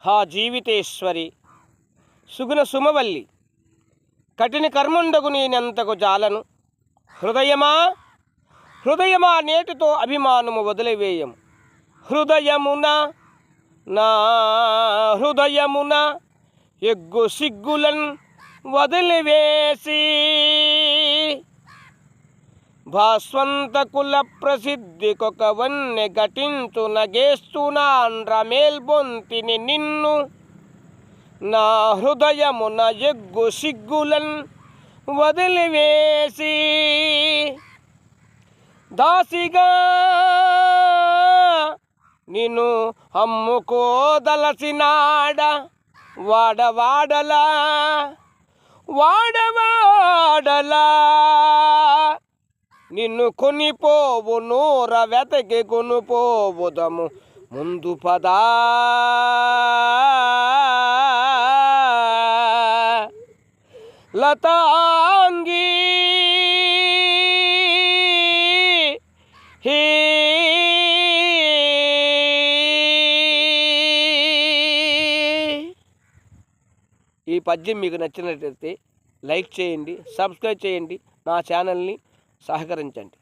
హా జీవితేశ్వరి సుగుణ సుమవల్లి కఠిన కర్ముండకు నేనెంతకు జాలను. హృదయమా హృదయమా నేటితో అభిమానము వదిలివేయం. హృదయమున నా హృదయమున ఎగ్గు సిగ్గులన్ వదిలివేసి భాస్వంత కుల ప్రసిద్ధికొక వన్నె ఘటించు నగేస్తున్నాండ్ర మేల్బొంతిని నిన్ను. నా హృదయమున ఎగ్గు సిగ్గులన్ వదిలివేసి దాసిగా నిన్ను అమ్ముకోదలసినాడ వాడవాడలా వాడవాడలా నిన్ను కొనిపోవు నూర వెతకి కొనుపోవుదము ముందు పదా. లతాంగి ఈ పద్యం మీకు నచ్చినట్లయితే లైక్ చేయండి, సబ్స్క్రైబ్ చేయండి, నా ఛానల్ని సహకరించండి.